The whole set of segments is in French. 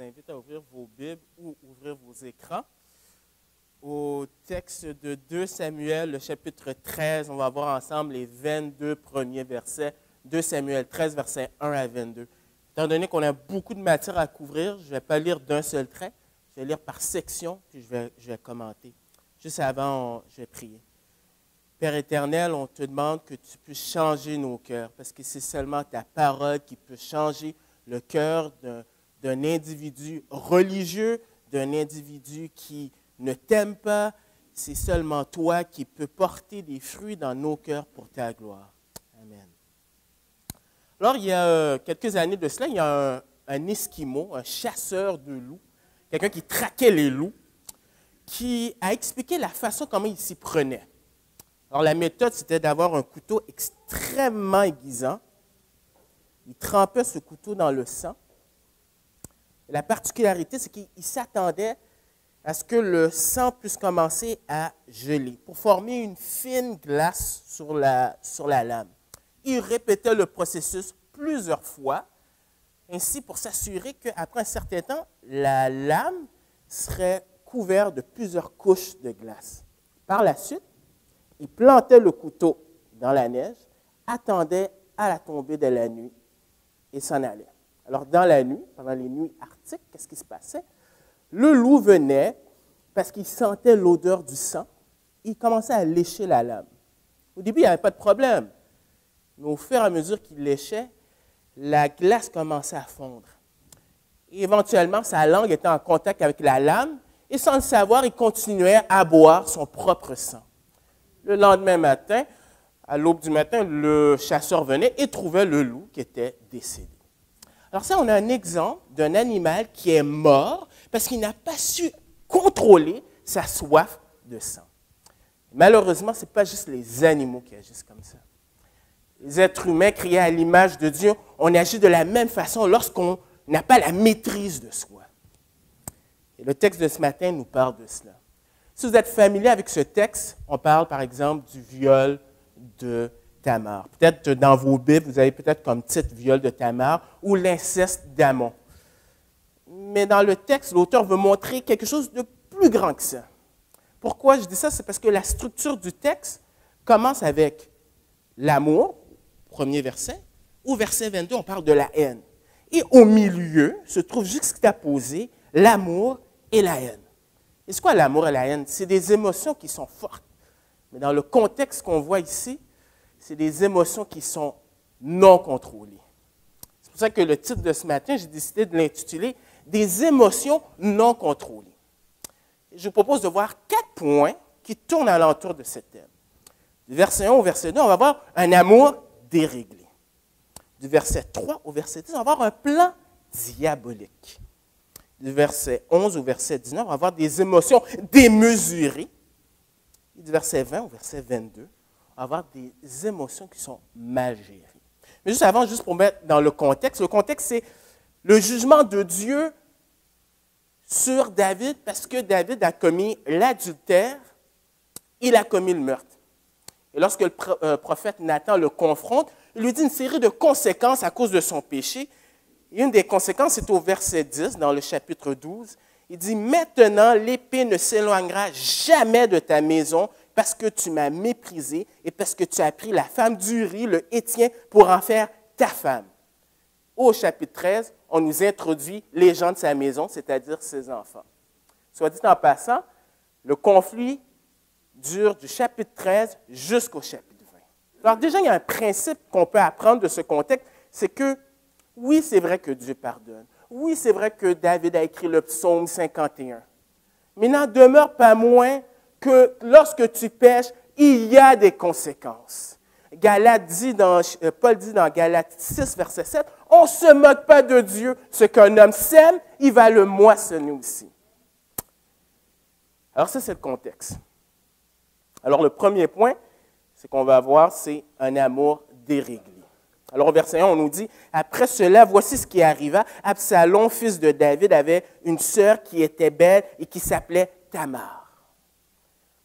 invite à ouvrir vos Bibles ou ouvrir vos écrans. Au texte de 2 Samuel, le chapitre 13, on va voir ensemble les 22 premiers versets. 2 Samuel 13, versets 1 à 22. Étant donné qu'on a beaucoup de matière à couvrir, je ne vais pas lire d'un seul trait. Je vais lire par section, puis je vais commenter. Juste avant, je vais prier. Père éternel, on te demande que tu puisses changer nos cœurs, parce que c'est seulement ta parole qui peut changer le cœur d'un individu religieux, d'un individu qui ne t'aime pas. C'est seulement toi qui peux porter des fruits dans nos cœurs pour ta gloire. Amen. Alors, il y a quelques années de cela, il y a un Esquimau, un chasseur de loups, quelqu'un qui traquait les loups, qui a expliqué la façon comment il s'y prenait. Alors, la méthode, c'était d'avoir un couteau extrêmement aiguisant. Il trempait ce couteau dans le sang. Et la particularité, c'est qu'il s'attendait à ce que le sang puisse commencer à geler pour former une fine glace sur la lame. Il répétait le processus plusieurs fois, ainsi pour s'assurer qu'après un certain temps, la lame serait couverte de plusieurs couches de glace. Par la suite, il plantait le couteau dans la neige, attendait à la tombée de la nuit et s'en allait. Alors, dans la nuit, pendant les nuits arctiques, qu'est-ce qui se passait? Le loup venait parce qu'il sentait l'odeur du sang. Il commençait à lécher la lame. Au début, il n'y avait pas de problème. Mais au fur et à mesure qu'il léchait, la glace commençait à fondre. Et éventuellement, sa langue était en contact avec la lame et sans le savoir, il continuait à boire son propre sang. Le lendemain matin, à l'aube du matin, le chasseur venait et trouvait le loup qui était décédé. Alors ça, on a un exemple d'un animal qui est mort parce qu'il n'a pas su contrôler sa soif de sang. Malheureusement, ce n'est pas juste les animaux qui agissent comme ça. Les êtres humains créés à l'image de Dieu, on agit de la même façon lorsqu'on n'a pas la maîtrise de soi. Et le texte de ce matin nous parle de cela. Si vous êtes familier avec ce texte, on parle par exemple du viol de Tamar. Peut-être dans vos Bibles, vous avez peut-être comme titre viol de Tamar ou l'inceste d'Amon. Mais dans le texte, l'auteur veut montrer quelque chose de plus grand que ça. Pourquoi je dis ça? C'est parce que la structure du texte commence avec l'amour, premier verset. Au verset 22, on parle de la haine. Et au milieu se trouve juxtaposé l'amour et la haine. Et c'est quoi l'amour et la haine? C'est des émotions qui sont fortes. Mais dans le contexte qu'on voit ici, c'est des émotions qui sont non contrôlées. C'est pour ça que le titre de ce matin, j'ai décidé de l'intituler « Des émotions non contrôlées ». Je vous propose de voir 4 points qui tournent alentour de ce thème. Du verset 1 au verset 2, on va voir un amour déréglé. Du verset 3 au verset 10, on va voir un plan diabolique. Du verset 11 au verset 19, on va avoir des émotions démesurées. Et du verset 20 au verset 22, on va avoir des émotions qui sont mal gérées. Mais juste avant, juste pour mettre dans le contexte c'est le jugement de Dieu sur David parce que David a commis l'adultère, il a commis le meurtre. Et lorsque le prophète Nathan le confronte, il lui dit une série de conséquences à cause de son péché. Et une des conséquences, c'est au verset 10, dans le chapitre 12. Il dit « Maintenant, l'épée ne s'éloignera jamais de ta maison parce que tu m'as méprisé et parce que tu as pris la femme d'Uri, le Héthien, pour en faire ta femme. » Au chapitre 13, on nous introduit les gens de sa maison, c'est-à-dire ses enfants. Soit dit en passant, le conflit dure du chapitre 13 jusqu'au chapitre 20. Alors déjà, il y a un principe qu'on peut apprendre de ce contexte, c'est que oui, c'est vrai que Dieu pardonne. Oui, c'est vrai que David a écrit le psaume 51. Mais n'en demeure pas moins que lorsque tu pêches, il y a des conséquences. Paul dit dans Galates 6, verset 7, « On ne se moque pas de Dieu. Ce qu'un homme sème, il va le moissonner aussi. » Alors ça, c'est le contexte. Alors le premier point, c'est qu'on va voir, c'est un amour déréglé. Alors, au verset 1, on nous dit, « Après cela, voici ce qui arriva. Absalom, fils de David, avait une sœur qui était belle et qui s'appelait Tamar. »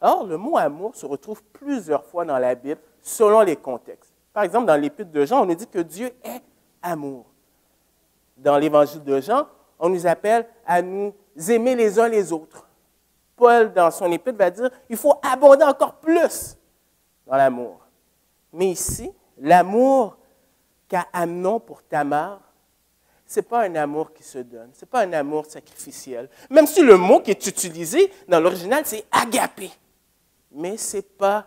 Or, le mot « amour » se retrouve plusieurs fois dans la Bible, selon les contextes. Par exemple, dans l'Épître de Jean, on nous dit que Dieu est amour. Dans l'Évangile de Jean, on nous appelle à nous aimer les uns les autres. Paul, dans son épître, va dire il faut abonder encore plus dans l'amour. Mais ici, l'amour qu'a Amnon pour Tamar, ce n'est pas un amour qui se donne, ce n'est pas un amour sacrificiel. Même si le mot qui est utilisé dans l'original, c'est agapé. Mais ce n'est pas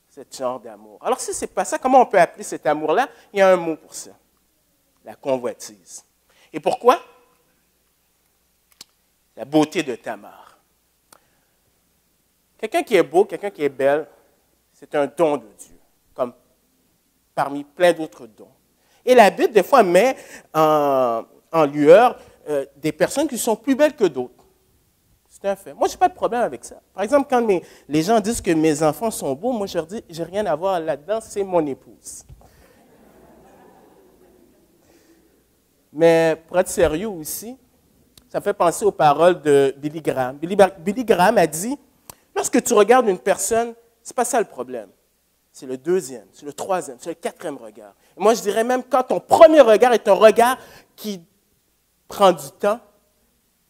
ce genre d'amour. Alors si ce n'est pas ça, comment on peut appeler cet amour-là? Il y a un mot pour ça, la convoitise. Et pourquoi? La beauté de Tamar. Quelqu'un qui est beau, quelqu'un qui est belle, c'est un don de Dieu, comme parmi plein d'autres dons. Et la Bible, des fois, met en lueur des personnes qui sont plus belles que d'autres. C'est un fait. Moi, je n'ai pas de problème avec ça. Par exemple, quand les gens disent que mes enfants sont beaux, moi, je leur dis, je n'ai rien à voir là-dedans, c'est mon épouse. Mais pour être sérieux aussi, ça me fait penser aux paroles de Billy Graham. Billy Graham a dit, lorsque tu regardes une personne, ce n'est pas ça le problème. C'est le deuxième, c'est le troisième, c'est le quatrième regard. Et moi, je dirais même, quand ton premier regard est un regard qui prend du temps,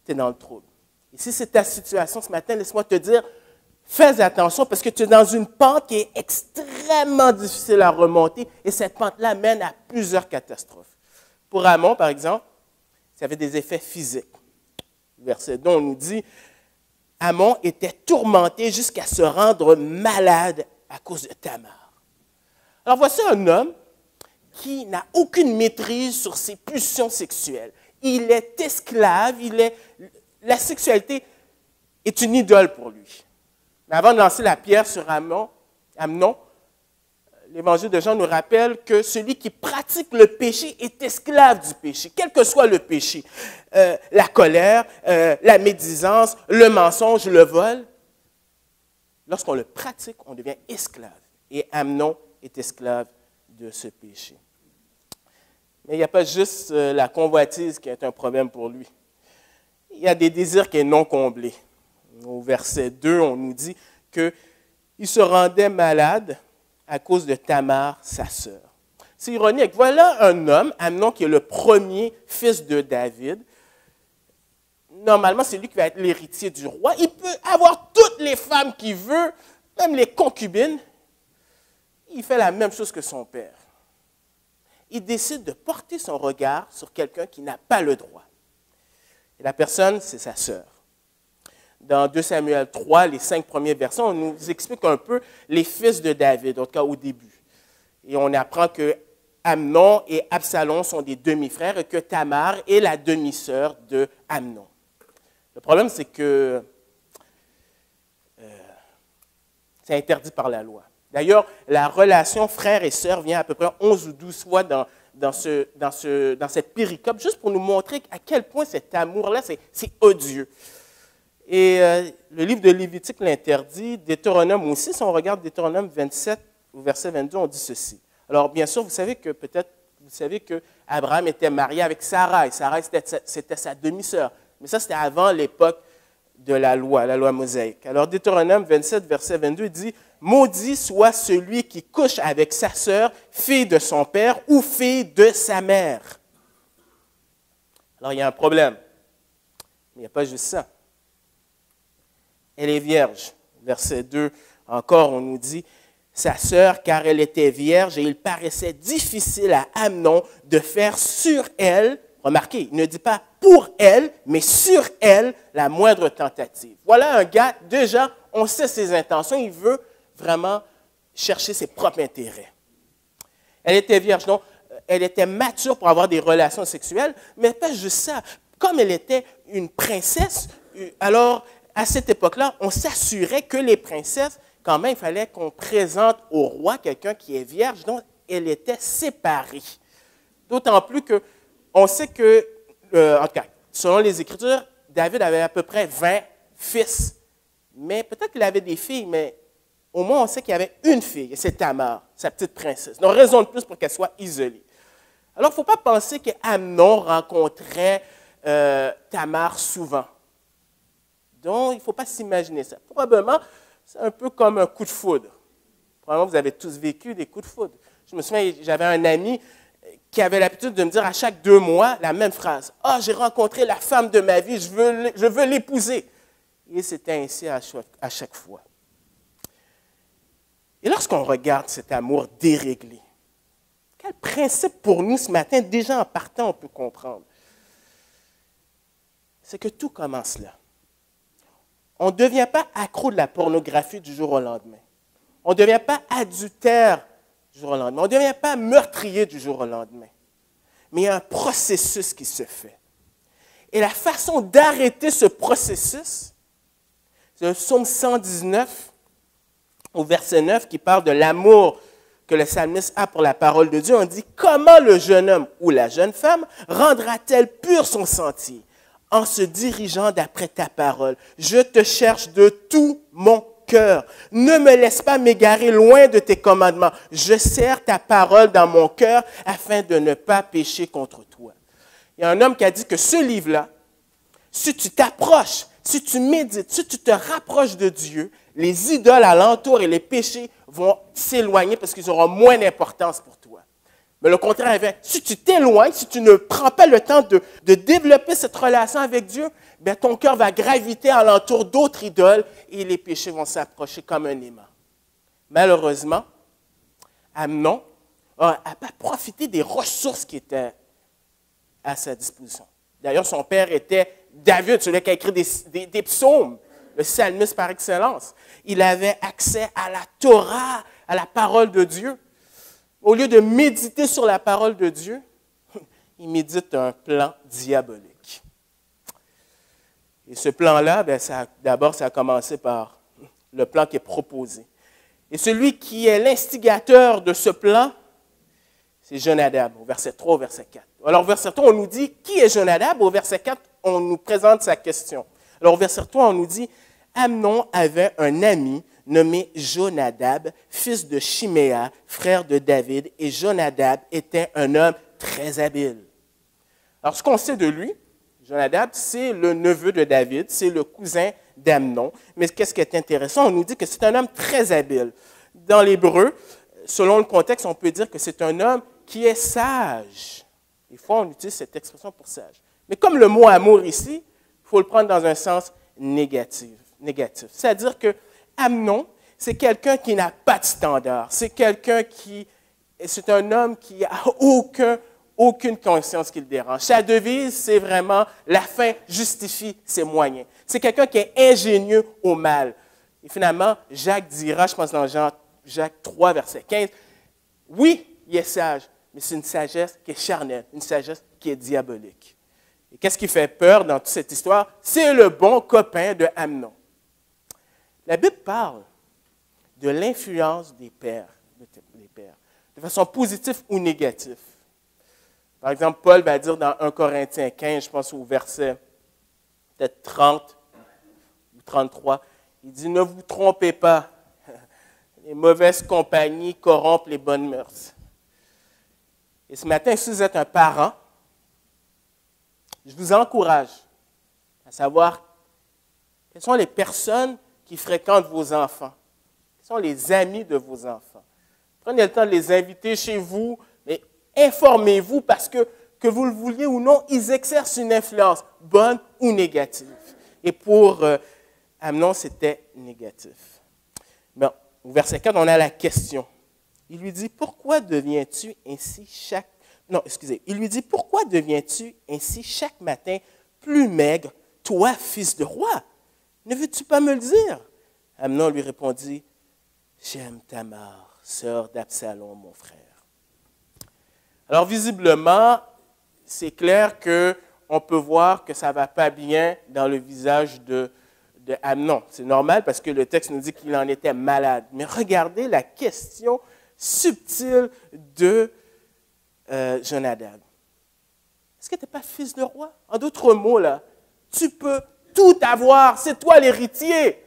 tu es dans le trouble. Et si c'est ta situation ce matin, laisse-moi te dire, fais attention parce que tu es dans une pente qui est extrêmement difficile à remonter et cette pente-là mène à plusieurs catastrophes. Pour Amnon, par exemple, ça avait des effets physiques. Verset 2, on nous dit, Amnon était tourmenté jusqu'à se rendre malade à cause de Tamar. Alors voici un homme qui n'a aucune maîtrise sur ses pulsions sexuelles. Il est esclave, la sexualité est une idole pour lui. Mais avant de lancer la pierre sur Amnon, l'Évangile de Jean nous rappelle que celui qui pratique le péché est esclave du péché, quel que soit le péché. La colère, la médisance, le mensonge, le vol. Lorsqu'on le pratique, on devient esclave. Et Amnon est esclave de ce péché. Mais il n'y a pas juste la convoitise qui est un problème pour lui. Il y a des désirs qui sont non comblés. Au verset 2, on nous dit qu'il se rendait malade à cause de Tamar, sa sœur. C'est ironique. Voilà un homme, Amnon, qui est le premier fils de David. Normalement, c'est lui qui va être l'héritier du roi. Il peut avoir toutes les femmes qu'il veut, même les concubines. Il fait la même chose que son père. Il décide de porter son regard sur quelqu'un qui n'a pas le droit. Et la personne, c'est sa sœur. Dans 2 Samuel 3, les 5 premiers versets, on nous explique un peu les fils de David, en tout cas au début. Et on apprend que Amnon et Absalom sont des demi-frères et que Tamar est la demi-sœur de Amnon. Le problème, c'est que c'est interdit par la loi. D'ailleurs, la relation frère et sœur vient à peu près 11 ou 12 fois dans cette péricope, juste pour nous montrer à quel point cet amour-là, c'est odieux. Et le livre de Lévitique l'interdit, Deutéronome aussi. Si on regarde Deutéronome 27, au verset 22, on dit ceci. Alors, bien sûr, vous savez que Abraham était marié avec Sarai. Sarai, c'était sa demi-sœur. Mais ça, c'était avant l'époque de la loi mosaïque. Alors, Deutéronome 27, verset 22, dit « Maudit soit celui qui couche avec sa sœur, fille de son père ou fille de sa mère. » Alors, il y a un problème. Mais il n'y a pas juste ça. Elle est vierge. Verset 2, encore, on nous dit « Sa sœur, car elle était vierge, et il paraissait difficile à Amnon de faire sur elle, remarquez, il ne dit pas pour elle, mais sur elle, la moindre tentative. » Voilà un gars, déjà, on sait ses intentions, il veut vraiment chercher ses propres intérêts. Elle était vierge, non, elle était mature pour avoir des relations sexuelles, mais pas juste ça. Comme elle était une princesse, alors, à cette époque-là, on s'assurait que les princesses, quand même, il fallait qu'on présente au roi quelqu'un qui est vierge, donc elle était séparée. D'autant plus qu'on sait que, en tout cas, selon les Écritures, David avait à peu près 20 fils. Mais peut-être qu'il avait des filles, mais au moins on sait qu'il y avait une fille, et c'est Tamar, sa petite princesse. Donc, raison de plus pour qu'elle soit isolée. Alors, il ne faut pas penser qu'Amnon rencontrait Tamar souvent. Donc, il ne faut pas s'imaginer ça. Probablement, c'est un peu comme un coup de foudre. Probablement, vous avez tous vécu des coups de foudre. Je me souviens, j'avais un ami qui avait l'habitude de me dire à chaque 2 mois la même phrase. « Ah, j'ai rencontré la femme de ma vie, je veux l'épouser. » Et c'était ainsi à chaque fois. Et lorsqu'on regarde cet amour déréglé, quel principe pour nous ce matin, déjà en partant, on peut comprendre? C'est que tout commence là. On ne devient pas accro de la pornographie du jour au lendemain. On ne devient pas adultère du jour au lendemain. On ne devient pas meurtrier du jour au lendemain. Mais il y a un processus qui se fait. Et la façon d'arrêter ce processus, c'est le psaume 119, au verset 9, qui parle de l'amour que le psalmiste a pour la parole de Dieu. On dit, comment le jeune homme ou la jeune femme rendra-t-elle pur son sentier en se dirigeant d'après ta parole? Je te cherche de tout mon cœur. Ne me laisse pas m'égarer loin de tes commandements. Je serre ta parole dans mon cœur afin de ne pas pécher contre toi. Il y a un homme qui a dit que ce livre-là, si tu t'approches, si tu médites, si tu te rapproches de Dieu, les idoles alentour et les péchés vont s'éloigner parce qu'ils auront moins d'importance pour toi. Mais le contraire est vrai. Si tu t'éloignes, si tu ne prends pas le temps de développer cette relation avec Dieu, bien, ton cœur va graviter alentour d'autres idoles et les péchés vont s'approcher comme un aimant. Malheureusement, Amnon n'a pas profité des ressources qui étaient à sa disposition. D'ailleurs, son père était David, celui qui a écrit des psaumes, le psalmiste par excellence. Il avait accès à la Torah, à la parole de Dieu. Au lieu de méditer sur la parole de Dieu, il médite un plan diabolique. Et ce plan-là, d'abord, ça a commencé par le plan qui est proposé. Et celui qui est l'instigateur de ce plan, c'est Jonadab, au verset 3, au verset 4. Alors, au verset 3, on nous dit, qui est Jonadab? Au verset 4, on nous présente sa question. Alors, au verset 3, on nous dit, Amnon avait un ami nommé Jonadab, fils de Chiméa, frère de David, et Jonadab était un homme très habile. Alors, ce qu'on sait de lui, Jonadab, c'est le neveu de David, c'est le cousin d'Amnon. Mais qu'est-ce qui est intéressant? On nous dit que c'est un homme très habile. Dans l'hébreu, selon le contexte, on peut dire que c'est un homme qui est sage. Des fois, on utilise cette expression pour sage. Mais comme le mot amour ici, il faut le prendre dans un sens négatif. C'est-à-dire que Amnon, c'est quelqu'un qui n'a pas de standard. C'est un homme qui n'a aucune conscience qui le dérange. Sa devise, c'est vraiment la fin justifie ses moyens. C'est quelqu'un qui est ingénieux au mal. Et finalement, Jacques dira, je pense dans Jacques 3, verset 15, oui, il est sage, mais c'est une sagesse qui est charnelle, une sagesse qui est diabolique. Et qu'est-ce qui fait peur dans toute cette histoire? C'est le bon copain de Amnon. La Bible parle de l'influence des pères, de façon positive ou négative. Par exemple, Paul va dire dans 1 Corinthiens 15, je pense au verset peut-être 30 ou 33, il dit « Ne vous trompez pas, les mauvaises compagnies corrompent les bonnes mœurs. » Et ce matin, si vous êtes un parent, je vous encourage à savoir quelles sont les personnes qui fréquentent vos enfants, quels sont les amis de vos enfants. Prenez le temps de les inviter chez vous, mais informez-vous parce que vous le vouliez ou non, ils exercent une influence, bonne ou négative. Et pour Amnon, c'était négatif. Bon, au verset 4, on a la question. Il lui dit, pourquoi deviens-tu ainsi chaque matin plus maigre, toi, fils de roi? Ne veux-tu pas me le dire? Amnon lui répondit, j'aime Tamar, sœur d'Absalom, mon frère. Alors, visiblement, c'est clair qu'on peut voir que ça ne va pas bien dans le visage de Amnon. C'est normal parce que le texte nous dit qu'il en était malade. Mais regardez la question subtile de Jonadab. Est-ce que tu n'es pas fils de roi? En d'autres mots, là, tu peux tout avoir, c'est toi l'héritier.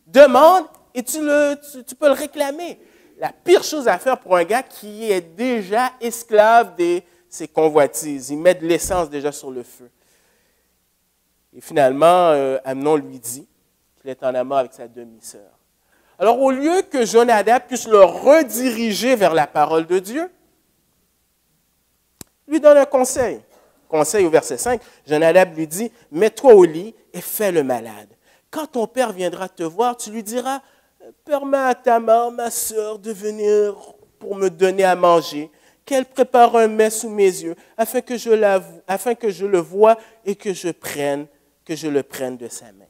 Demande et tu peux le réclamer. La pire chose à faire pour un gars qui est déjà esclave de ses convoitises. Il met de l'essence déjà sur le feu. Et finalement, Amnon lui dit qu'il est en amour avec sa demi-sœur. Alors, au lieu que Jonadab puisse le rediriger vers la parole de Dieu, lui donne un conseil. Conseil au verset 5, Jonadab lui dit, « Mets-toi au lit et fais le malade. Quand ton père viendra te voir, tu lui diras, « Permets à Tamar, ma sœur, de venir pour me donner à manger, qu'elle prépare un mets sous mes yeux, afin que je le voie et que je le prenne de sa main. »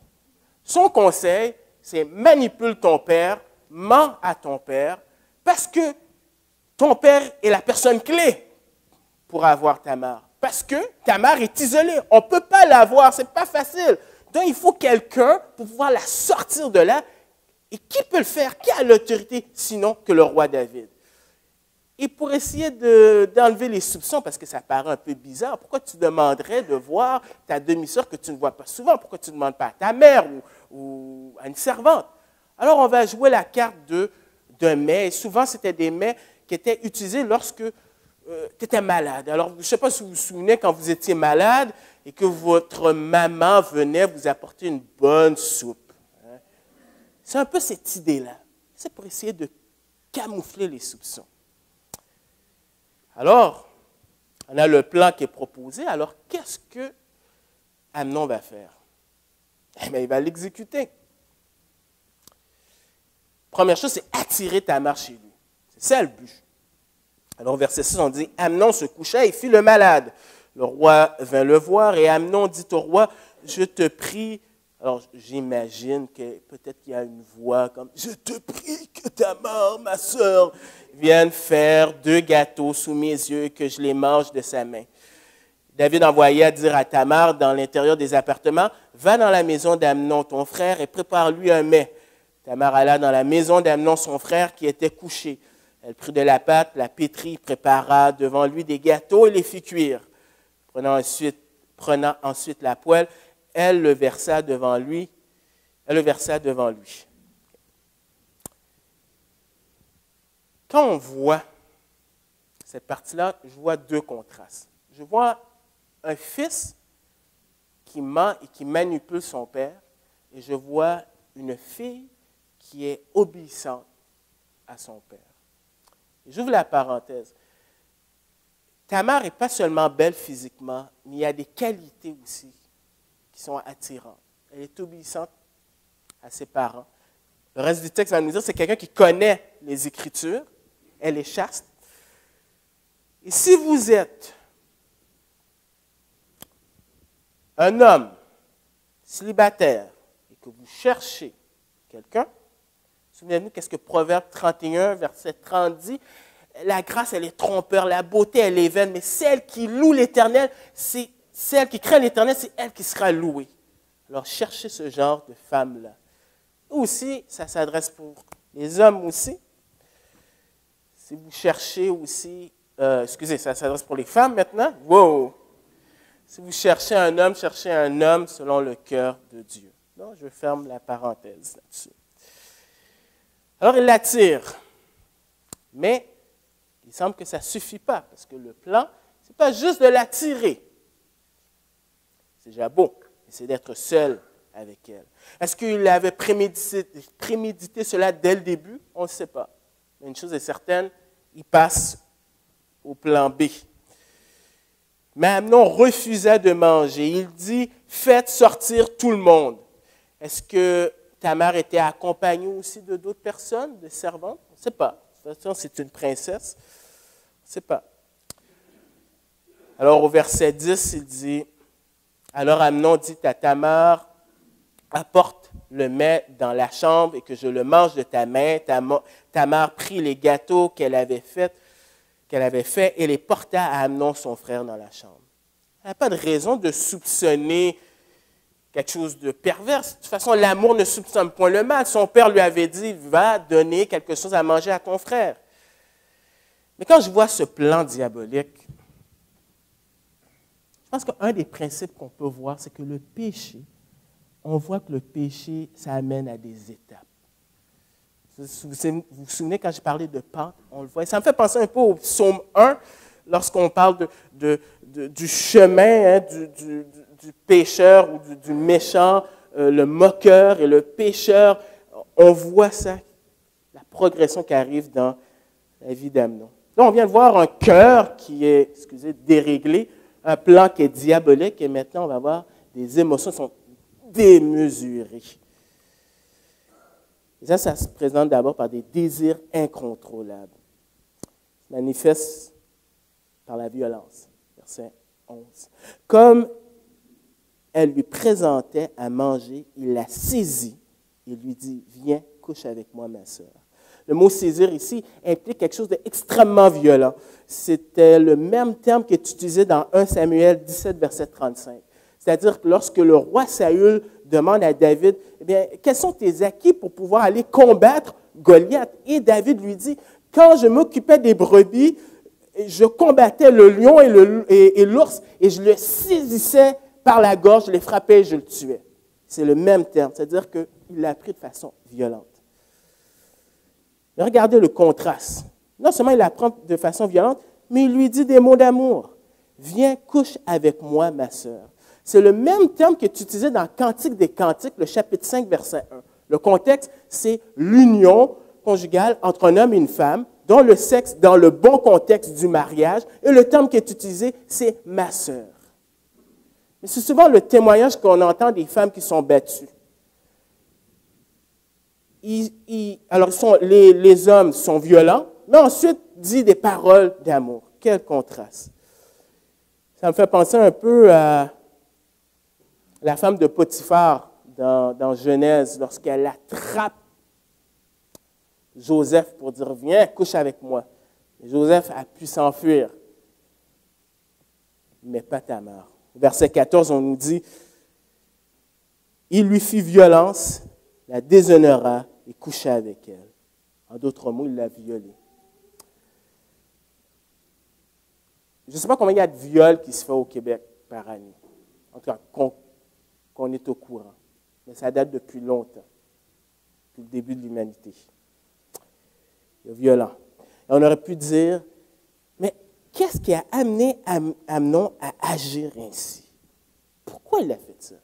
Son conseil, c'est manipule ton père, mens à ton père, parce que ton père est la personne clé pour avoir Tamar. Parce que Tamar est isolée. On ne peut pas l'avoir, ce n'est pas facile. Donc, il faut quelqu'un pour pouvoir la sortir de là. Et qui peut le faire? Qui a l'autorité sinon que le roi David? Et pour essayer d'enlever les soupçons, parce que ça paraît un peu bizarre, pourquoi tu demanderais de voir ta demi-sœur que tu ne vois pas souvent? Pourquoi tu ne demandes pas à ta mère ou à une servante? Alors, on va jouer la carte d'un mets. Et souvent, c'était des mets qui étaient utilisés lorsque tu étais malade. Alors, je ne sais pas si vous vous souvenez quand vous étiez malade et que votre maman venait vous apporter une bonne soupe. C'est un peu cette idée-là. C'est pour essayer de camoufler les soupçons. Alors, on a le plan qui est proposé. Alors, qu'est-ce que Amnon va faire? Eh bien, il va l'exécuter. Première chose, c'est attirer Tamar chez lui. C'est ça le but. Alors, au verset 6, on dit, Amnon se coucha et fit le malade. Le roi vint le voir et Amnon dit au roi, je te prie. Alors, j'imagine que peut-être qu'il y a une voix comme, je te prie que Tamar, ma sœur, vienne faire 2 gâteaux sous mes yeux et que je les mange de sa main. David envoya dire à Tamar dans l'intérieur des appartements, va dans la maison d'Amnon, ton frère, et prépare-lui un mets. Tamar alla dans la maison d'Amnon, son frère, qui était couché. Elle prit de la pâte, la pétrit, prépara devant lui des gâteaux et les fit cuire. Prenant ensuite la poêle, elle le versa devant lui. Quand on voit cette partie-là, je vois 2 contrastes. Je vois un fils qui ment et qui manipule son père, et je vois une fille qui est obéissante à son père. J'ouvre la parenthèse. Tamar n'est pas seulement belle physiquement, mais il y a des qualités aussi qui sont attirantes. Elle est obéissante à ses parents. Le reste du texte va nous dire que c'est quelqu'un qui connaît les Écritures. Elle est chaste. Et si vous êtes un homme célibataire et que vous cherchez quelqu'un, souvenez-vous qu'est-ce que Proverbe 31, verset 30 dit, la grâce, elle est trompeur, la beauté, elle est vaine, mais celle qui loue l'Éternel, c'est celle qui craint l'Éternel, c'est elle qui sera louée. Alors, cherchez ce genre de femme-là. Aussi, ça s'adresse pour les hommes aussi. Si vous cherchez aussi, ça s'adresse pour les femmes maintenant. Wow! Si vous cherchez un homme selon le cœur de Dieu. Non, je ferme la parenthèse là-dessus. Alors, il l'attire. Mais, il semble que ça ne suffit pas, parce que le plan, ce n'est pas juste de l'attirer. C'est déjà beau, mais c'est d'être seul avec elle. Est-ce qu'il avait prémédité cela dès le début? On ne sait pas. Mais une chose est certaine, il passe au plan B. Mais Amnon refusa de manger. Il dit, faites sortir tout le monde. Est-ce que Tamar était accompagnée aussi de d'autres personnes, de servantes? On ne sait pas. De toute façon, c'est une princesse. On ne sait pas. Alors, au verset 10, il dit, alors Amnon dit à Tamar, apporte le mets dans la chambre et que je le mange de ta main. Tamar prit les gâteaux qu'elle avait faits et les porta à Amnon, son frère, dans la chambre. Elle n'a pas de raison de soupçonner quelque chose de pervers. De toute façon, l'amour ne soupçonne point le mal. Son père lui avait dit, va donner quelque chose à manger à ton frère. Mais quand je vois ce plan diabolique, je pense qu'un des principes qu'on peut voir, c'est que le péché, on voit que le péché, ça amène à des étapes. Vous vous souvenez quand j'ai parlé de Pâques, on le voit. Ça me fait penser un peu au psaume 1, lorsqu'on parle du chemin, du pécheur ou du méchant, le moqueur et le pécheur. On voit ça, la progression qui arrive dans la vie d'Amnon. Là, on vient de voir un cœur qui est, déréglé, un plan qui est diabolique, et maintenant, on va voir des émotions qui sont démesurées. Et ça se présente d'abord par des désirs incontrôlables. Ça se manifeste par la violence. Verset 11. Comme elle lui présentait à manger, il la saisit et lui dit, « Viens, couche avec moi, ma sœur. » Le mot « saisir » ici implique quelque chose d'extrêmement violent. C'était le même terme qui est utilisé dans 1 Samuel 17, verset 35. C'est-à-dire que lorsque le roi Saül demande à David, « Eh bien, quels sont tes acquis pour pouvoir aller combattre Goliath? » Et David lui dit, « Quand je m'occupais des brebis, je combattais le lion et l'ours et je le saisissais par la gorge, je les frappais et je le tuais. » C'est le même terme, c'est-à-dire qu'il l'a pris de façon violente. Mais regardez le contraste. Non seulement il la prend de façon violente, mais il lui dit des mots d'amour. « Viens, couche avec moi, ma sœur. » C'est le même terme qui est utilisé dans Cantique des Cantiques, le chapitre 5, verset 1. Le contexte, c'est l'union conjugale entre un homme et une femme, dont le sexe dans le bon contexte du mariage, et le terme qui est utilisé, c'est « ma sœur ». Mais c'est souvent le témoignage qu'on entend des femmes qui sont battues. Les hommes sont violents, mais ensuite dit des paroles d'amour. Quel contraste. Ça me fait penser un peu à la femme de Potiphar dans Genèse, lorsqu'elle attrape Joseph pour dire « Viens, couche avec moi ». Joseph a pu s'enfuir, mais pas Tamar. Verset 14, on nous dit « Il lui fit violence, la déshonora et coucha avec elle. » En d'autres mots, il l'a violée. Je ne sais pas combien il y a de viols qui se font au Québec par année. En tout cas, qu'on est au courant. Mais ça date depuis longtemps, depuis le début de l'humanité. Il est violent. Et on aurait pu dire, mais qu'est-ce qui a amené Amnon à agir ainsi? Pourquoi il a fait ça?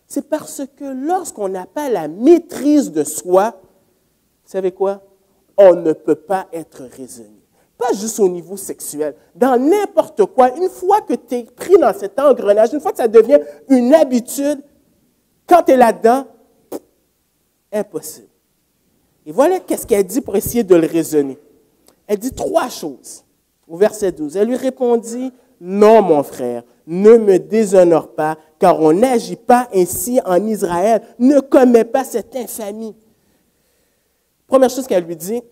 C'est parce que lorsqu'on n'a pas la maîtrise de soi, vous savez quoi? On ne peut pas être raisonné. Pas juste au niveau sexuel. Dans n'importe quoi, une fois que tu es pris dans cet engrenage, une fois que ça devient une habitude, quand tu es là-dedans, impossible. Et voilà qu'est-ce qu'elle dit pour essayer de le raisonner. Elle dit 3 choses. Au verset 12, elle lui répondit, « Non, mon frère, ne me déshonore pas, car on n'agit pas ainsi en Israël. Ne commets pas cette infamie. » Première chose qu'elle lui dit,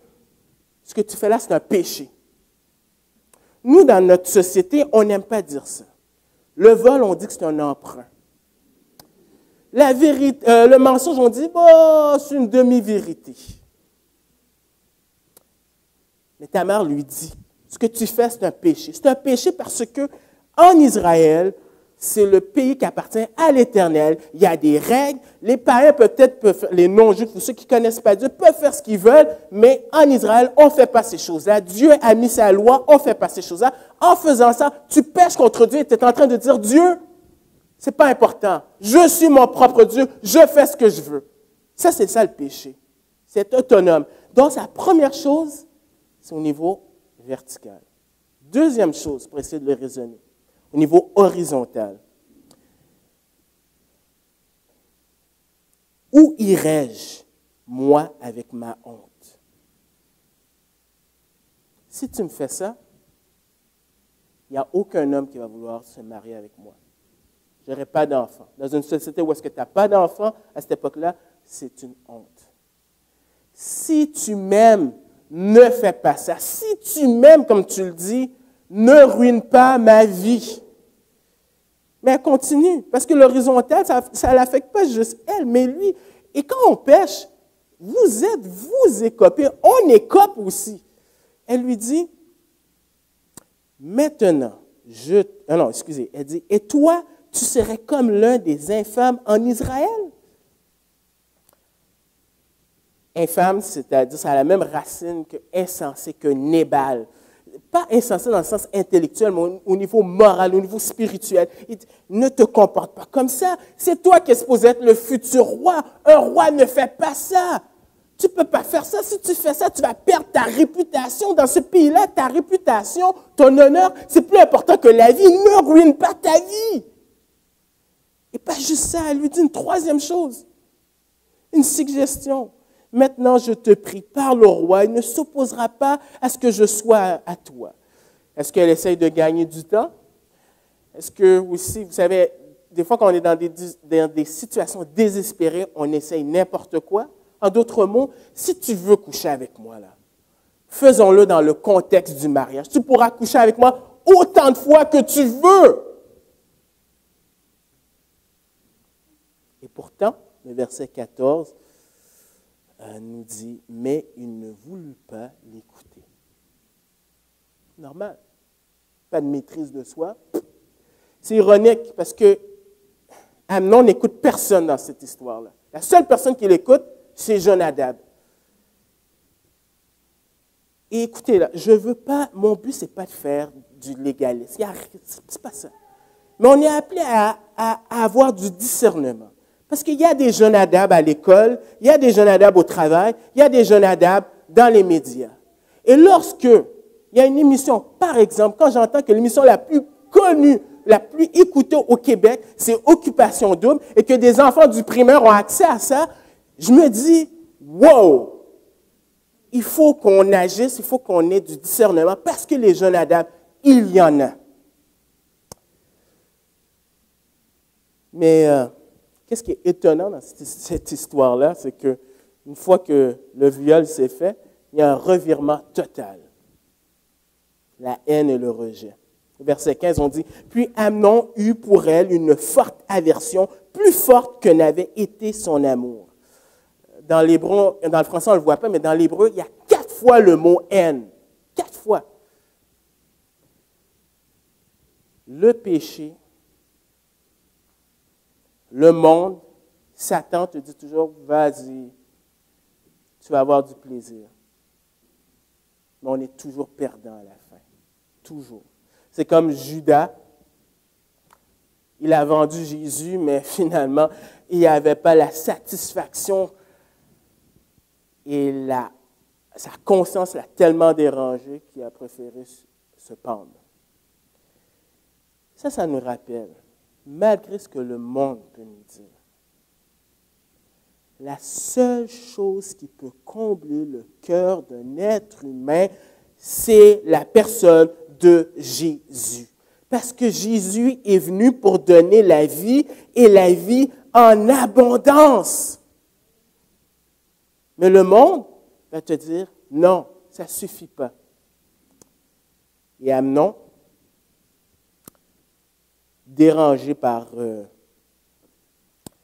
ce que tu fais là, c'est un péché. Nous, dans notre société, on n'aime pas dire ça. Le vol, on dit que c'est un emprunt. La vérité, le mensonge, on dit, bon, c'est une demi-vérité. Mais ta mère lui dit, ce que tu fais, c'est un péché. C'est un péché parce que en Israël, c'est le pays qui appartient à l'Éternel. Il y a des règles. Les païens peut-être peuvent faire, les non-juifs ou ceux qui ne connaissent pas Dieu peuvent faire ce qu'ils veulent, mais en Israël, on ne fait pas ces choses-là. Dieu a mis sa loi, on ne fait pas ces choses-là. En faisant ça, tu pèches contre Dieu et tu es en train de dire, Dieu, ce n'est pas important. Je suis mon propre Dieu, je fais ce que je veux. Ça, c'est ça le péché. C'est autonome. Donc, la première chose, c'est au niveau vertical. Deuxième chose, pour essayer de le raisonner, au niveau horizontal. Où irais-je, moi, avec ma honte? Si tu me fais ça, il n'y a aucun homme qui va vouloir se marier avec moi. Je n'aurai pas d'enfant. Dans une société où est-ce que tu n'as pas d'enfant, à cette époque-là, c'est une honte. Si tu m'aimes, ne fais pas ça. Si tu m'aimes, comme tu le dis, ne ruine pas ma vie. Mais elle continue, parce que l'horizontal, ça ne l'affecte pas juste elle, mais lui. Et quand on pêche, vous écopez, on écope aussi. Elle lui dit, maintenant, elle dit, et toi, tu serais comme l'un des infâmes en Israël. Infâme, c'est-à-dire, ça a la même racine que insensé, que nébal. Pas insensé dans le sens intellectuel, mais au niveau moral, au niveau spirituel. Il dit, ne te comporte pas comme ça. C'est toi qui es supposé être le futur roi. Un roi ne fait pas ça. Tu ne peux pas faire ça. Si tu fais ça, tu vas perdre ta réputation dans ce pays-là. Ta réputation, ton honneur, c'est plus important que la vie. Ne ruine pas ta vie. Et pas juste ça, elle lui dit une troisième chose, une suggestion. Maintenant, je te prie, parle au roi, il ne s'opposera pas à ce que je sois à toi. Est-ce qu'elle essaye de gagner du temps? Est-ce que aussi, vous savez, des fois quand on est dans des situations désespérées, on essaye n'importe quoi? En d'autres mots, si tu veux coucher avec moi, là, faisons-le dans le contexte du mariage. Tu pourras coucher avec moi autant de fois que tu veux. Et pourtant, le verset 14 nous dit, mais il ne voulut pas l'écouter. Normal. Pas de maîtrise de soi. C'est ironique parce que Amnon n'écoute personne dans cette histoire-là. La seule personne qui l'écoute, c'est Jonadab. Et écoutez, là, je veux pas, mon but, c'est pas de faire du légalisme. C'est pas ça. Mais on est appelé à avoir du discernement. Parce qu'il y a des Jonadab à l'école, il y a des Jonadab au travail, il y a des Jonadab dans les médias. Et lorsque il y a une émission, par exemple, quand j'entends que l'émission la plus connue, la plus écoutée au Québec, c'est Occupation Double, et que des enfants du primaire ont accès à ça, je me dis, wow, il faut qu'on agisse, il faut qu'on ait du discernement, parce que les Jonadab, il y en a. Mais qu'est-ce qui est étonnant dans cette histoire-là, c'est qu'une fois que le viol s'est fait, il y a un revirement total. La haine et le rejet. Au verset 15, on dit, « Puis Amnon eut pour elle une forte aversion, plus forte que n'avait été son amour. » Dans l'hébreu, dans le français, on ne le voit pas, mais dans l'hébreu, il y a 4 fois le mot « haine ». 4 fois. Le péché, le monde, Satan te dit toujours, vas-y, tu vas avoir du plaisir. Mais on est toujours perdant à la fin. Toujours. C'est comme Judas. Il a vendu Jésus, mais finalement, il n'y avait pas la satisfaction et sa conscience l'a tellement dérangé qu'il a préféré se pendre. Ça nous rappelle, malgré ce que le monde peut nous dire, la seule chose qui peut combler le cœur d'un être humain, c'est la personne de Jésus. Parce que Jésus est venu pour donner la vie et la vie en abondance. Mais le monde va te dire, non, ça ne suffit pas. Et Amnon, dérangé par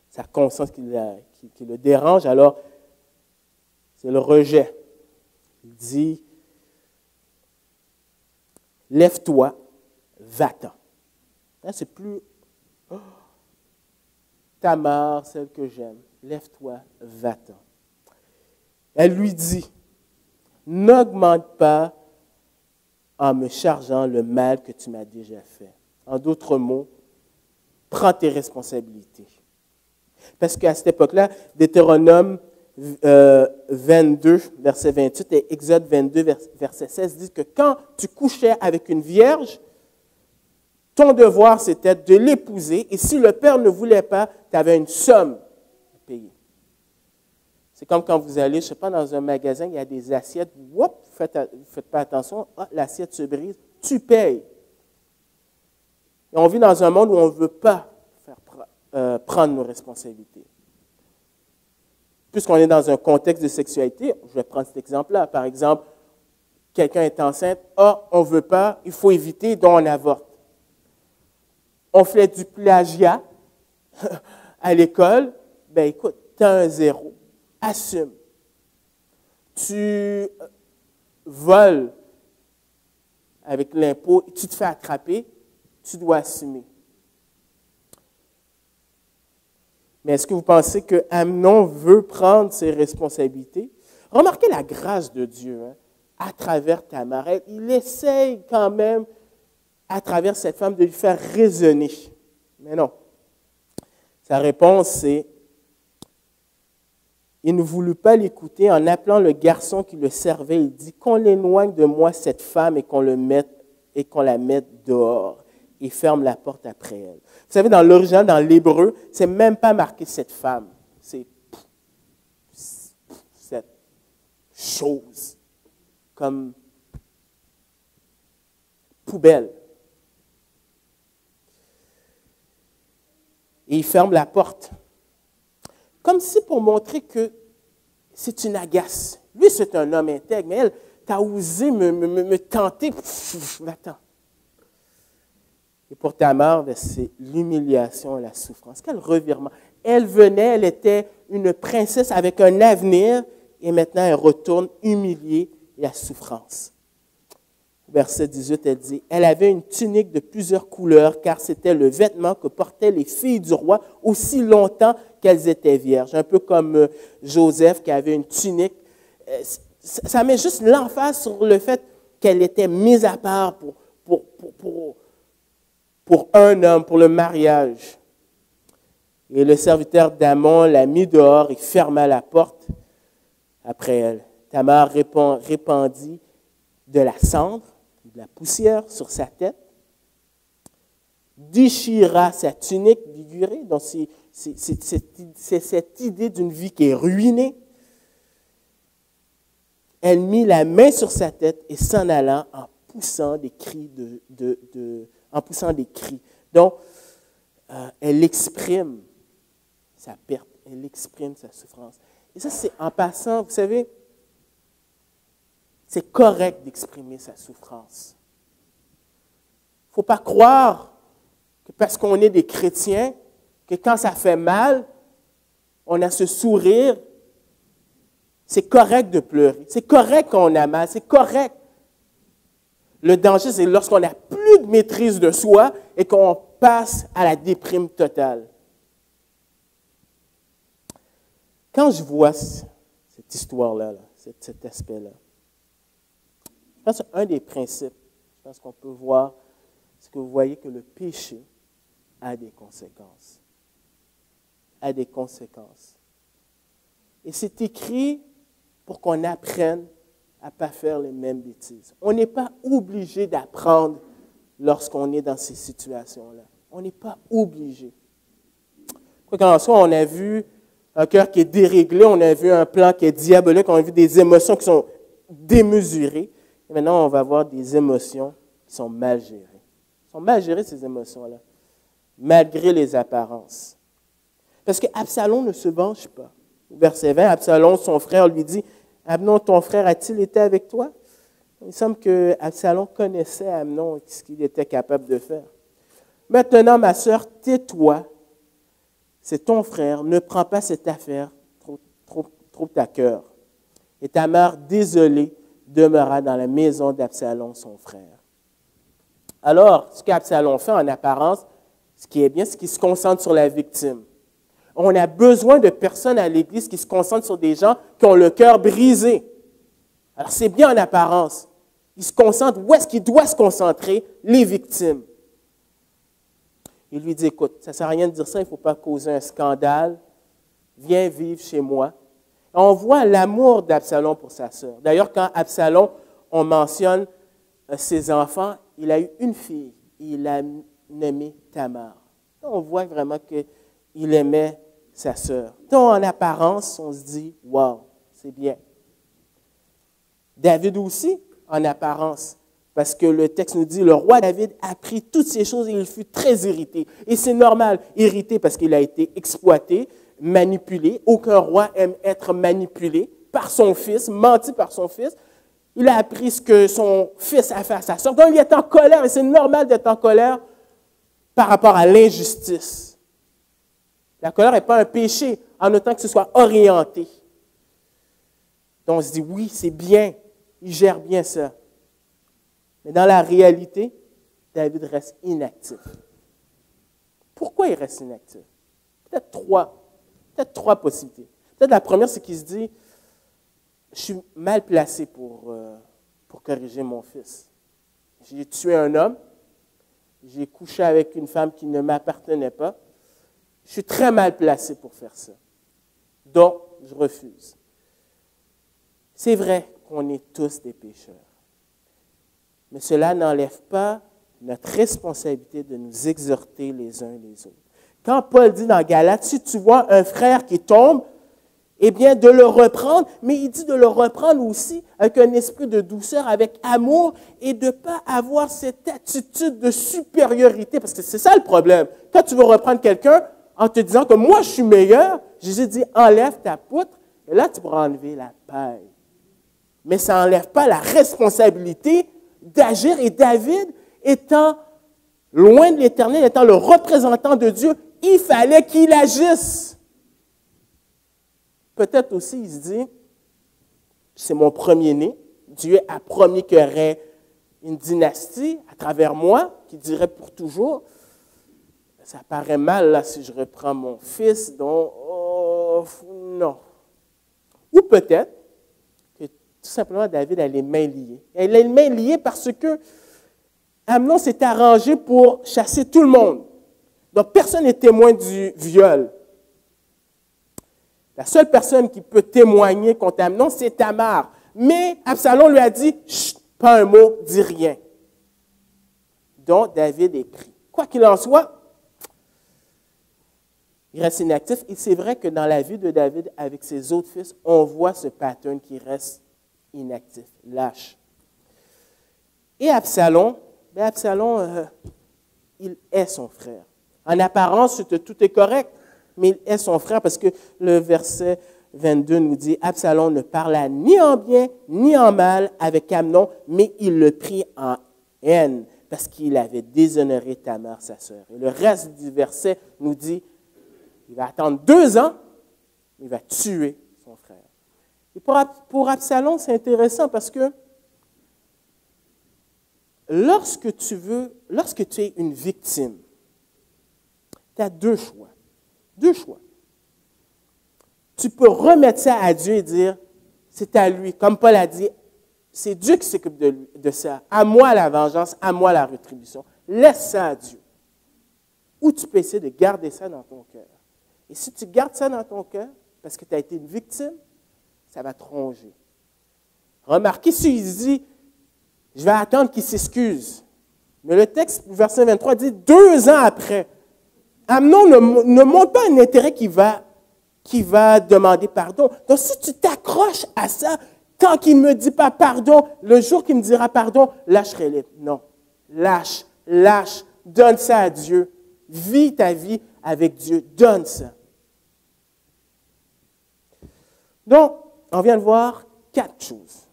sa conscience qui le dérange, alors c'est le rejet. Il dit, lève-toi, va-t'en. Là, c'est plus Tamar, celle que j'aime. Lève-toi, va-t'en. Elle lui dit, n'augmente pas en me chargeant le mal que tu m'as déjà fait. En d'autres mots, prends tes responsabilités. Parce qu'à cette époque-là, Deutéronome 22, verset 28 et Exode 22, verset 16 disent que quand tu couchais avec une vierge, ton devoir c'était de l'épouser et si le père ne voulait pas, tu avais une somme à payer. C'est comme quand vous allez, je ne sais pas, dans un magasin, il y a des assiettes, vous ne faites pas attention, l'assiette se brise, tu payes. Et on vit dans un monde où on ne veut pas prendre nos responsabilités. Puisqu'on est dans un contexte de sexualité, je vais prendre cet exemple-là. Par exemple, quelqu'un est enceinte, on ne veut pas, il faut éviter, donc on avorte. On fait du plagiat à l'école, ben écoute, tu as un 0, assume. Tu voles avec l'impôt, tu te fais attraper, tu dois assumer. Mais est-ce que vous pensez que Amnon veut prendre ses responsabilités? Remarquez la grâce de Dieu à travers Tamar. Il essaye quand même, à travers cette femme, de lui faire raisonner. Mais non. Sa réponse, c'est Il ne voulut pas l'écouter. En appelant le garçon qui le servait, il dit, qu'on l'éloigne de moi cette femme et qu'on la mette dehors et ferme la porte après elle. Vous savez, dans l'original, dans l'hébreu, c'est même pas marqué cette femme. C'est cette chose, comme poubelle. Et il ferme la porte. Comme si pour montrer que c'est une agace. Lui, c'est un homme intègre, mais elle, t'as osé me tenter. Va-t'en. Et pour Tamar, c'est l'humiliation et la souffrance. Quel revirement. Elle venait, elle était une princesse avec un avenir, et maintenant elle retourne humiliée et à souffrance. Verset 18, elle dit, « Elle avait une tunique de plusieurs couleurs, car c'était le vêtement que portaient les filles du roi aussi longtemps qu'elles étaient vierges. » Un peu comme Joseph qui avait une tunique. Ça met juste l'emphase sur le fait qu'elle était mise à part pour un homme, pour le mariage. Et le serviteur d'Amon l'a mis dehors et ferma la porte après elle. Tamar répandit de la cendre, de la poussière sur sa tête, déchira sa tunique figurée. Donc, c'est cette idée d'une vie qui est ruinée. Elle mit la main sur sa tête et s'en alla en poussant des cris en poussant des cris. Donc, elle exprime sa perte, elle exprime sa souffrance. Et ça, c'est en passant, vous savez, c'est correct d'exprimer sa souffrance. Il ne faut pas croire que parce qu'on est des chrétiens, que quand ça fait mal, on a ce sourire. C'est correct de pleurer. C'est correct qu'on a mal. C'est correct. Le danger, c'est lorsqu'on n'a plus de maîtrise de soi et qu'on passe à la déprime totale. Quand je vois cette histoire-là, cet aspect-là, je pense qu'un des principes, je pense qu'on peut voir, c'est que vous voyez que le péché a des conséquences. A des conséquences. Et c'est écrit pour qu'on apprenne à ne pas faire les mêmes bêtises. On n'est pas obligé d'apprendre lorsqu'on est dans ces situations-là. On n'est pas obligé. Quoi qu'en soit, on a vu un cœur qui est déréglé, on a vu un plan qui est diabolique, on a vu des émotions qui sont démesurées. Et maintenant, on va voir des émotions qui sont mal gérées. Elles sont mal gérées, ces émotions-là, malgré les apparences. Parce qu'Absalom ne se venge pas. Au verset 20, Absalom, son frère, lui dit, « Amnon, ton frère, a-t-il été avec toi? » Il semble que Absalom connaissait Amnon et ce qu'il était capable de faire. « Maintenant, ma sœur, tais-toi. C'est ton frère. Ne prends pas cette affaire trop à cœur. » Et Tamar, désolée, demeura dans la maison d'Absalom, son frère. Alors, ce qu'Absalom fait en apparence, ce qui est bien, c'est qu'il se concentre sur la victime. On a besoin de personnes à l'Église qui se concentrent sur des gens qui ont le cœur brisé. Alors, c'est bien en apparence. Il se concentre, où est-ce qu'il doit se concentrer? Les victimes. Il lui dit, écoute, ça ne sert à rien de dire ça, il ne faut pas causer un scandale. Viens vivre chez moi. Et on voit l'amour d'Absalom pour sa sœur. D'ailleurs, quand Absalom, on mentionne ses enfants, il a eu une fille. Il l'a nommée Tamar. On voit vraiment qu'il aimait sa sœur. Donc, en apparence, on se dit, wow, c'est bien. David aussi, en apparence, parce que le texte nous dit, le roi David apprit toutes ces choses et il fut très irrité. Et c'est normal, irrité parce qu'il a été exploité, manipulé. Aucun roi aime être manipulé par son fils, menti par son fils. Il a appris ce que son fils a fait à sa sœur. Donc, il est en colère et c'est normal d'être en colère par rapport à l'injustice. La colère n'est pas un péché en autant que ce soit orienté. Donc, on se dit, oui, c'est bien, il gère bien ça. Mais dans la réalité, David reste inactif. Pourquoi il reste inactif? Peut-être trois possibilités. Peut-être la première, c'est qu'il se dit, je suis mal placé pour corriger mon fils. J'ai tué un homme, j'ai couché avec une femme qui ne m'appartenait pas. Je suis très mal placé pour faire ça. Donc, je refuse. C'est vrai qu'on est tous des pécheurs. Mais cela n'enlève pas notre responsabilité de nous exhorter les uns les autres. Quand Paul dit dans Galates, si tu vois un frère qui tombe, eh bien, de le reprendre, mais il dit de le reprendre aussi avec un esprit de douceur, avec amour, et de ne pas avoir cette attitude de supériorité, parce que c'est ça le problème. Quand tu veux reprendre quelqu'un en te disant que moi, je suis meilleur, Jésus dit, enlève ta poutre, et là, tu pourras enlever la paille. Mais ça n'enlève pas la responsabilité d'agir, et David, étant loin de l'Éternel, étant le représentant de Dieu, il fallait qu'il agisse. Peut-être aussi, il se dit, c'est mon premier-né. Dieu a promis qu'il y aurait une dynastie à travers moi qui dirait pour toujours. Ça paraît mal là si je reprends mon fils, donc, oh, non. Ou peut-être que tout simplement David a les mains liées. Il a les mains liées parce que Amnon s'est arrangé pour chasser tout le monde. Donc, personne n'est témoin du viol. La seule personne qui peut témoigner contre Amnon, c'est Tamar. Mais Absalom lui a dit, chut, pas un mot, dis rien. Donc, David écrit. Quoi qu'il en soit, il reste inactif. Et c'est vrai que dans la vie de David, avec ses autres fils, on voit ce pattern qui reste inactif, lâche. Et Absalom, il est son frère. En apparence, tout est correct, mais il est son frère parce que le verset 22 nous dit « Absalom ne parla ni en bien ni en mal avec Amnon, mais il le prit en haine parce qu'il avait déshonoré Tamar, sa sœur. » Et le reste du verset nous dit il va attendre 2 ans, il va tuer son frère. Et pour Absalom, c'est intéressant parce que lorsque tu es une victime, tu as 2 choix. 2 choix. Tu peux remettre ça à Dieu et dire, c'est à lui. Comme Paul a dit, c'est Dieu qui s'occupe de ça. À moi la vengeance, à moi la rétribution. Laisse ça à Dieu. Ou tu peux essayer de garder ça dans ton cœur. Et si tu gardes ça dans ton cœur, parce que tu as été une victime, ça va te ronger. Remarquez, s'il dit, je vais attendre qu'il s'excuse. Mais le texte, verset 23, dit 2 ans après. Amnon ne montre pas un intérêt qui va demander pardon. Donc, si tu t'accroches à ça, tant qu'il ne me dit pas pardon, le jour qu'il me dira pardon, lâcherai-le. Non. Lâche, donne ça à Dieu. Vis ta vie avec Dieu. Donne ça. Donc, on vient de voir 4 choses.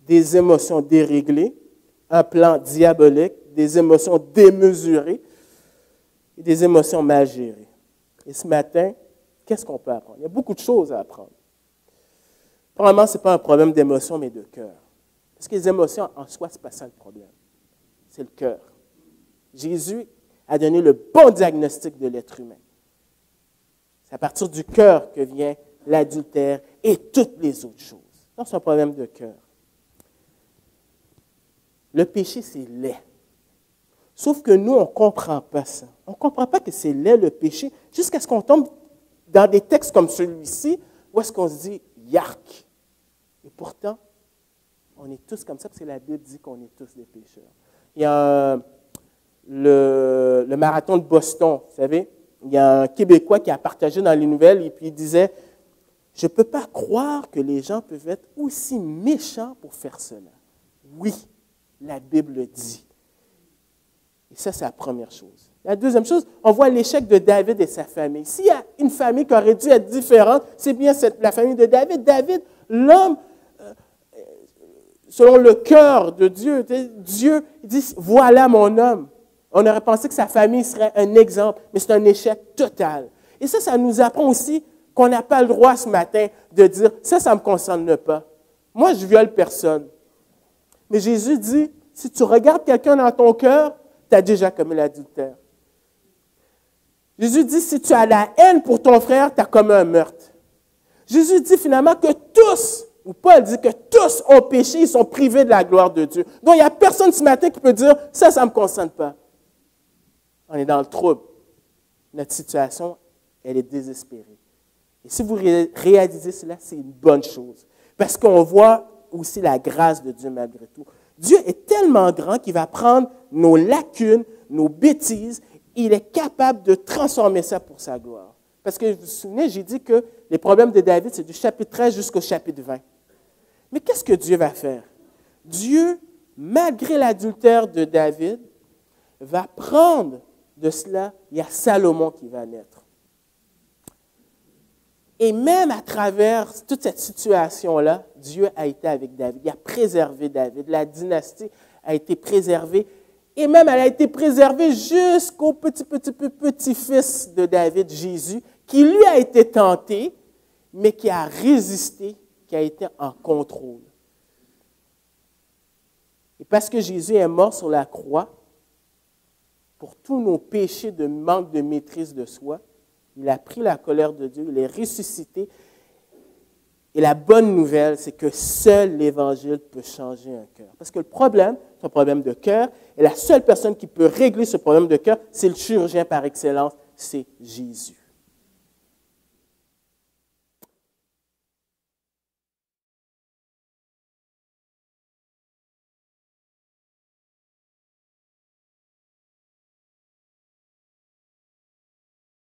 Des émotions déréglées, un plan diabolique, des émotions démesurées et des émotions mal gérées. Et ce matin, qu'est-ce qu'on peut apprendre? Il y a beaucoup de choses à apprendre. Probablement, ce n'est pas un problème d'émotion, mais de cœur. Parce que les émotions, en soi, ce n'est pas ça le problème. C'est le cœur. Jésus a donné le bon diagnostic de l'être humain. C'est à partir du cœur que vient l'adultère et toutes les autres choses. Donc, c'est un problème de cœur. Le péché, c'est laid. Sauf que nous, on ne comprend pas ça. On ne comprend pas que c'est laid le péché, jusqu'à ce qu'on tombe dans des textes comme celui-ci, où est-ce qu'on se dit « yark ». Et pourtant, on est tous comme ça, parce que la Bible dit qu'on est tous des pécheurs. Il y a le marathon de Boston, vous savez, il y a un Québécois qui a partagé dans les nouvelles, et puis il disait « Je ne peux pas croire que les gens peuvent être aussi méchants pour faire cela. » Oui, la Bible le dit. Et ça, c'est la première chose. La deuxième chose, on voit l'échec de David et sa famille. S'il y a une famille qui aurait dû être différente, c'est bien la famille de David. David, l'homme, selon le cœur de Dieu, Dieu dit, voilà mon homme. On aurait pensé que sa famille serait un exemple, mais c'est un échec total. Et ça nous apprend aussi qu'on n'a pas le droit ce matin de dire, ça ne me concerne pas. Moi, je viole personne. Mais Jésus dit, si tu regardes quelqu'un dans ton cœur, tu as déjà commis l'adultère. Jésus dit, si tu as la haine pour ton frère, tu as commis un meurtre. Jésus dit finalement que tous, ou Paul dit que tous ont péché, ils sont privés de la gloire de Dieu. Donc, il n'y a personne ce matin qui peut dire, ça ne me concerne pas. On est dans le trouble. Notre situation, elle est désespérée. Et si vous réalisez cela, c'est une bonne chose. Parce qu'on voit aussi la grâce de Dieu malgré tout. Dieu est tellement grand qu'il va prendre nos lacunes, nos bêtises, il est capable de transformer ça pour sa gloire. Parce que vous vous souvenez, j'ai dit que les problèmes de David, c'est du chapitre 13 jusqu'au chapitre 20. Mais qu'est-ce que Dieu va faire? Dieu, malgré l'adultère de David, va prendre de cela, il y a Salomon qui va naître. Et même à travers toute cette situation-là, Dieu a été avec David. Il a préservé David. La dynastie a été préservée. Et même elle a été préservée jusqu'au petit-fils de David, Jésus, qui lui a été tenté, mais qui a résisté, qui a été en contrôle. Et parce que Jésus est mort sur la croix, pour tous nos péchés de manque de maîtrise de soi, il a pris la colère de Dieu, il est ressuscité. Et la bonne nouvelle, c'est que seul l'Évangile peut changer un cœur. Parce que le problème, c'est un problème de cœur, et la seule personne qui peut régler ce problème de cœur, c'est le chirurgien par excellence, c'est Jésus.